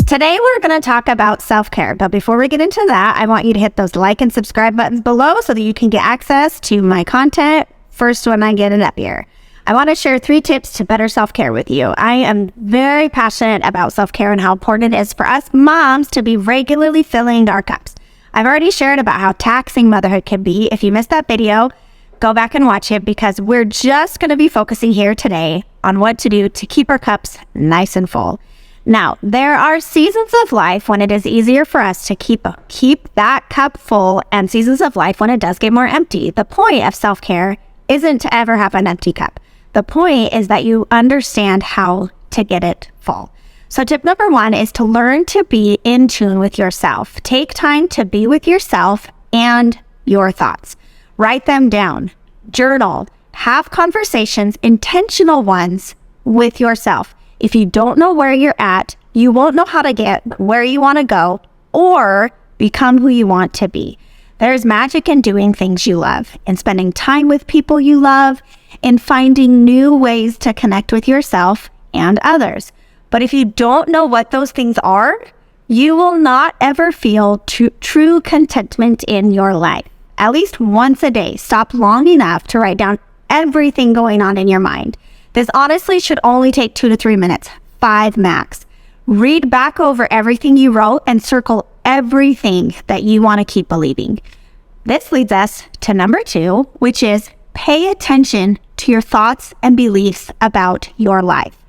Today we're going to talk about self-care, but before we get into that, I want you to hit those like and subscribe buttons below so that you can get access to my content first when I get it up here. I want to share 3 tips to better self-care with you. I am very passionate about self-care and how important it is for us moms to be regularly filling our cups. I've already shared about how taxing motherhood can be. If you missed that video, go back and watch it because we're just going to be focusing here today on what to do to keep our cups nice and full. Now, there are seasons of life when it is easier for us to keep that cup full and seasons of life when it does get more empty. The point of self-care isn't to ever have an empty cup. The point is that you understand how to get it full. So tip number 1 is to learn to be in tune with yourself. Take time to be with yourself and your thoughts. Write them down, journal, have conversations, intentional ones with yourself. If you don't know where you're at, you won't know how to get where you want to go or become who you want to be. There's magic in doing things you love, in spending time with people you love, in finding new ways to connect with yourself and others. But if you don't know what those things are, you will not ever feel true contentment in your life. At least once a day, stop long enough to write down everything going on in your mind. This honestly should only take 2 to 3 minutes, 5 max. Read back over everything you wrote and circle everything that you want to keep believing. This leads us to number 2, which is pay attention to your thoughts and beliefs about your life.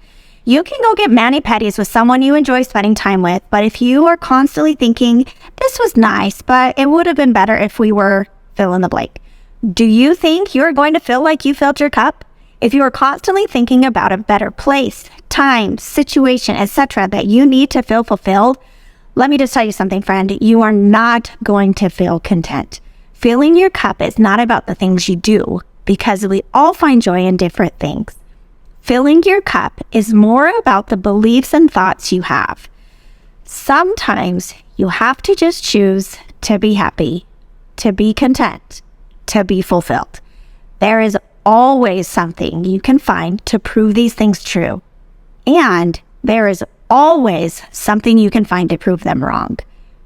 You can go get mani-pedis with someone you enjoy spending time with, but if you are constantly thinking, this was nice, but it would have been better if we were fill in the blank. Do you think you're going to feel like you filled your cup? If you are constantly thinking about a better place, time, situation, etc. that you need to feel fulfilled, let me just tell you something, friend. You are not going to feel content. Filling your cup is not about the things you do, because we all find joy in different things. Filling your cup is more about the beliefs and thoughts you have. Sometimes you have to just choose to be happy, to be content, to be fulfilled. There is always something you can find to prove these things true. And there is always something you can find to prove them wrong.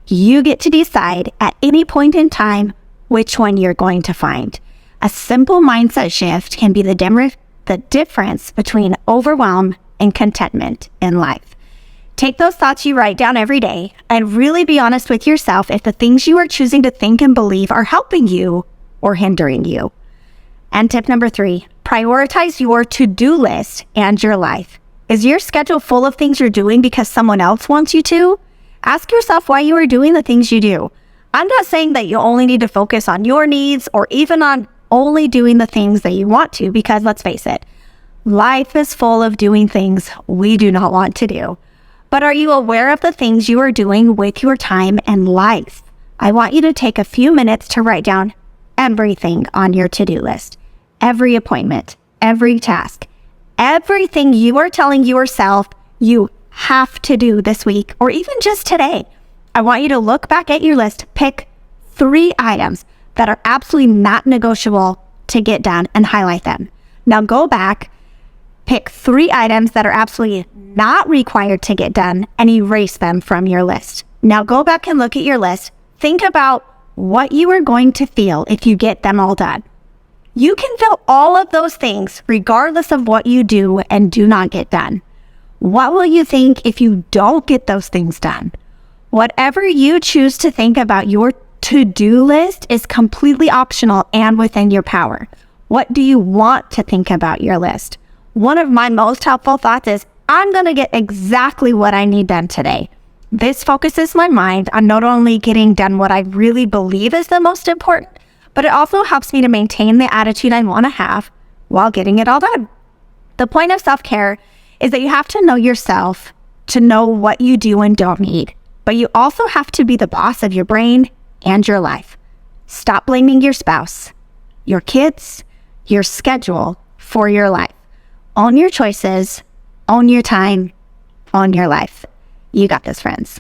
You get to decide at any point in time which one you're going to find. A simple mindset shift can be the difference between overwhelm and contentment in life. Take those thoughts you write down every day and really be honest with yourself if the things you are choosing to think and believe are helping you or hindering you. And tip number 3, prioritize your to-do list and your life. Is your schedule full of things you're doing because someone else wants you to? Ask yourself why you are doing the things you do. I'm not saying that you only need to focus on your needs or even on only doing the things that you want to, because let's face it, life is full of doing things we do not want to do. But are you aware of the things you are doing with your time and life? I want you to take a few minutes to write down everything on your to-do list. Every appointment, every task, everything you are telling yourself you have to do this week or even just today. I want you to look back at your list, pick 3 items that are absolutely not negotiable to get done and highlight them. Now go back, pick 3 items that are absolutely not required to get done and erase them from your list. Now go back and look at your list. Think about what you are going to feel if you get them all done. You can feel all of those things regardless of what you do and do not get done. What will you think if you don't get those things done? Whatever you choose to think about your to-do list is completely optional and within your power. What do you want to think about your list? One of my most helpful thoughts is, I'm going to get exactly what I need done today. This focuses my mind on not only getting done what I really believe is the most important, but it also helps me to maintain the attitude I want to have while getting it all done. The point of self-care is that you have to know yourself to know what you do and don't need, but you also have to be the boss of your brain and your life. Stop blaming your spouse, your kids, your schedule for your life. Own your choices, own your time, own your life. You got this, friends.